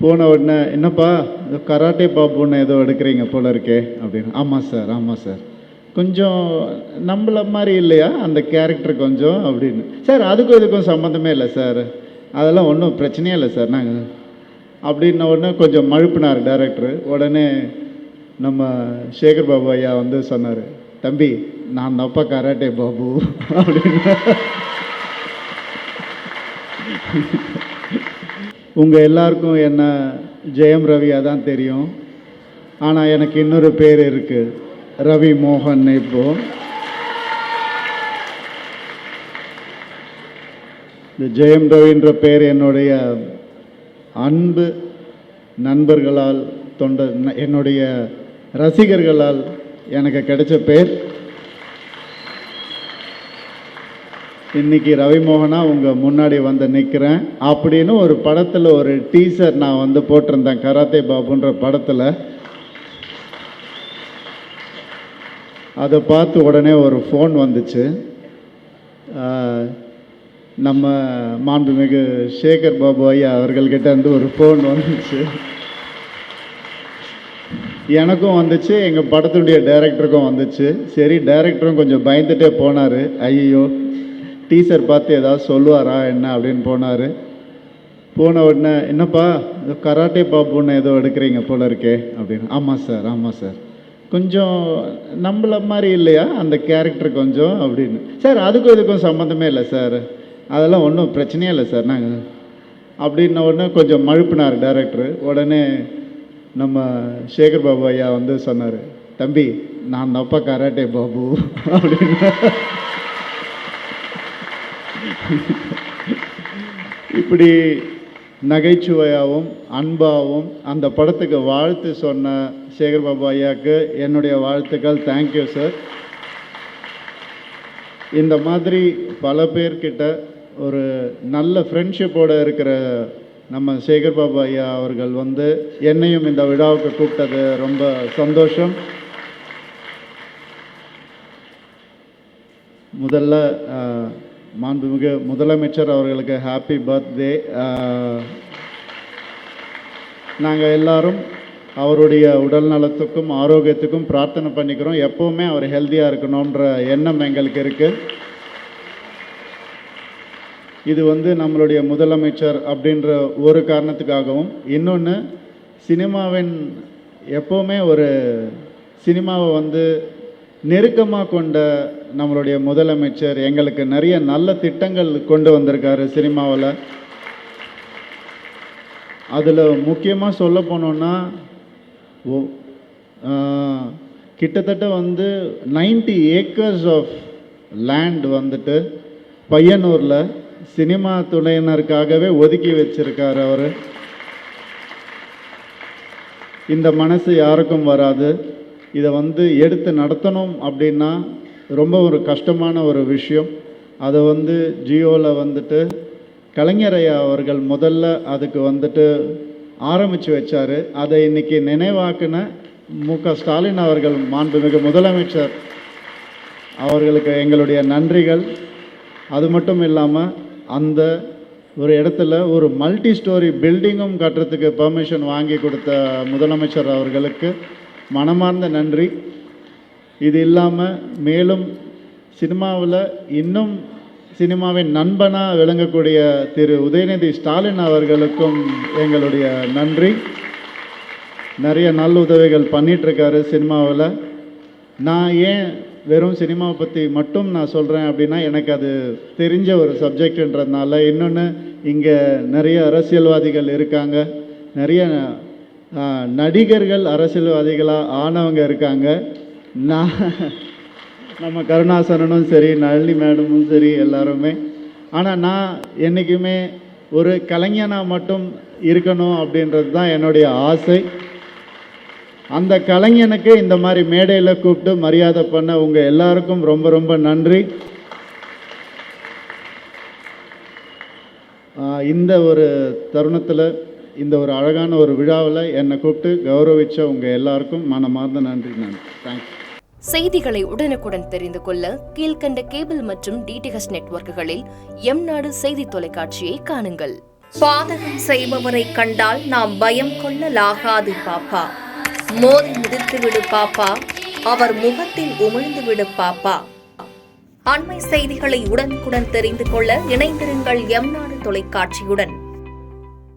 போன உடனே, என்னப்பா கராட்டே பாபுன்னு ஏதோ எடுக்கிறீங்க போல இருக்கே அப்படின்னு. ஆமாம் சார், ஆமாம் சார். கொஞ்சம் நம்மள மாதிரி இல்லையா அந்த கேரக்டர் கொஞ்சம் அப்படின்னு. சார் அதுக்கும் இதுக்கும் சம்மந்தமே இல்லை சார், அதெல்லாம் ஒன்றும் பிரச்சனையே இல்லை சார் நாங்கள் அப்படின்ன உடனே கொஞ்சம் மழுப்பினார் டைரக்டர். உடனே நம்ம சேகர் பாபு ஐயா வந்து சொன்னார், தம்பி நான் தப்பா கராட்டே பாபு அப்படின்னு. உங்கள் எல்லாருக்கும் என்ன ஜெயம் ரவியாக தான் தெரியும், ஆனால் எனக்கு இன்னொரு பேர் இருக்குது, ரவி மோகன். இப்போ இந்த ஜெயம் ரவின்ற பேர் என்னுடைய அன்பு நண்பர்களால் என்னுடைய ரசிகர்களால் எனக்கு கிடைச்ச பேர். இன்னைக்கு ரவிமோகனா உங்கள் முன்னாடி வந்து நிற்கிறேன் அப்படின்னு ஒரு படத்தில் ஒரு டீசர் நான் வந்து போட்டிருந்தேன், கராத்தே பாபுன்ற படத்தில். அதை பார்த்து உடனே ஒரு ஃபோன் வந்துச்சு. நம்ம மாண்புமிகு சேகர் பாபு ஐயா அவர்கள்கிட்ட இருந்து ஒரு ஃபோன் வந்துச்சு. எனக்கும் வந்துச்சு, எங்கள் படத்துடைய டைரக்டருக்கும் வந்துச்சு. சரி, டைரக்டரும் கொஞ்சம் பயந்துட்டே போனார். ஐயோ டீசர் பார்த்து ஏதாவது சொல்லுவாரா என்ன அப்படின்னு போனார். போன உடனே, என்னப்பா கராட்டே பாபுன்னு ஏதோ எடுக்கிறீங்க போல இருக்கே அப்படின்னு. ஆமாம் சார், ஆமாம் சார். கொஞ்சம் நம்மள மாதிரி இல்லையா அந்த கேரக்டர் கொஞ்சம் அப்படின்னு. சார் அதுக்கும் இதுக்கும் சம்மந்தமே இல்லை சார், அதெல்லாம் ஒன்றும் பிரச்சனையே இல்லை சார் நாங்கள் அப்படின்ன உடனே கொஞ்சம் மழுப்பினார் டைரக்டர். உடனே நம்ம சேகர் பாபு ஐயா வந்து சொன்னார், தம்பி நான் தப்பா கராட்டே பாபு அப்படின்னு. இப்படி நகைச்சுவையாகவும் அன்பாகவும் அந்த படத்துக்கு வாழ்த்து சொன்ன சேகர் பாபு ஐயாவுக்கு என்னுடைய வாழ்த்துக்கள். Thank you sir. இந்த மாதிரி பல பேர்கிட்ட ஒரு நல்ல ஃப்ரெண்ட்ஷிப்போடு இருக்கிற நம்ம சேகர் பாபு ஐயா அவர்கள் வந்து என்னையும் இந்த விழாவுக்கு கூப்பிட்டது ரொம்ப சந்தோஷம். முதல்ல மாண்புமிகு முதலமைச்சர் அவர்களுக்கு ஹாப்பி பர்த்டே. நாங்கள் எல்லாரும் அவருடைய உடல் நலத்துக்கும் ஆரோக்கியத்துக்கும் பிரார்த்தனை பண்ணிக்கிறோம். எப்போவுமே அவர் ஹெல்த்தியாக இருக்கணுன்ற எண்ணம் எங்களுக்கு இருக்குது. இது வந்து நம்மளுடைய முதலமைச்சர் அப்படின்ற ஒரு காரணத்துக்காகவும், இன்னொன்று சினிமாவின் எப்போவுமே ஒரு சினிமாவை வந்து நெருக்கமாக கொண்ட நம்மளுடைய முதலமைச்சர் எங்களுக்கு நிறைய நல்ல திட்டங்கள் கொண்டு வந்திருக்காரு சினிமாவில். அதில் முக்கியமாக சொல்ல போனோன்னா, கிட்டத்தட்ட வந்து 90 ஏக்கர்ஸ் ஆஃப் லேண்ட் வந்துட்டு பையனூரில் சினிமா துறையினருக்காகவே ஒதுக்கி வச்சிருக்காரு அவர். இந்த மனசு யாருக்கும் வராது. இதை வந்து எடுத்து நடத்தணும் அப்படின்னா ரொம்ப ஒரு கஷ்டமான ஒரு விஷயம். அதை வந்து ஜியோவில் வந்துட்டு கலைஞர் ஐயா அவர்கள் முதல்ல அதுக்கு வந்துட்டு ஆரம்பித்து வச்சார். அதை இன்னைக்கு நினைவாக்கின மு.க. ஸ்டாலின் அவர்கள், மாண்புமிகு முதலமைச்சர் அவர்களுக்கு எங்களுடைய நன்றிகள். அது மட்டும் இல்லாமல் அந்த ஒரு இடத்துல ஒரு மல்டி ஸ்டோரி பில்டிங்கும் கட்டுறதுக்கு பெர்மிஷன் வாங்கி கொடுத்த முதலமைச்சர் அவர்களுக்கு மனமார்ந்த நன்றி. இது இல்லாமல் மேலும் சினிமாவில் இன்னும் சினிமாவின் நண்பனாக விளங்கக்கூடிய திரு உதயநிதி ஸ்டாலின் அவர்களுக்கும் எங்களுடைய நன்றி. நிறைய நல்ல உதவிகள் பண்ணிகிட்ருக்காரு சினிமாவில். நான் ஏன் வெறும் சினிமாவை பற்றி மட்டும் நான் சொல்கிறேன் அப்படின்னா, எனக்கு அது தெரிஞ்ச ஒரு சப்ஜெக்டுன்றதுனால. இன்னொன்று, இங்கே நிறைய அரசியல்வாதிகள் இருக்காங்க, நிறைய நடிகர்கள் அரசியல்வாதிகளாக ஆனவங்க இருக்காங்க. நான் நம்ம கருணாசனனும் சரி, நளினி மேடமும் சரி, எல்லாருமே. ஆனால் நான் என்றைக்குமே ஒரு கலைஞனாக மட்டும் இருக்கணும் அப்படின்றது தான் என்னுடைய ஆசை. அந்த கலைஞனுக்கு இந்த மாதிரி மேடையில் கூப்பிட்டு மரியாதை பண்ண உங்கள் எல்லாருக்கும் ரொம்ப ரொம்ப நன்றி. இந்த ஒரு தருணத்தில், இந்த ஒரு அழகான ஒரு விழாவில் என்னை கூப்பிட்டு கௌரவிச்ச உங்கள் எல்லாருக்கும் மனமார்ந்த நன்றி. தேங்க்ஸ். செய்திகளை உடனுக்குடன் தெரிந்து கொள்ள கீழ்கண்ட கேபிள் மற்றும் டிடிஹெச் நெட்வொர்க்குகளில் எம் நாடு செய்தி தொலைக்காட்சியை காணுங்கள். பாதகம் செய்பவரை கண்டால் நாம் பயம் கொள்ளலாகாது பாப்பா. மோதி மிதித்து விடு பாப்பா, அவர் முகத்தில் உமிழ்ந்து விடு பாப்பா. அண்மை செய்திகளை உடனுக்குடன் தெரிந்து கொள்ள இணைந்திருங்கள் எம் நாடு தொலைக்காட்சியுடன்.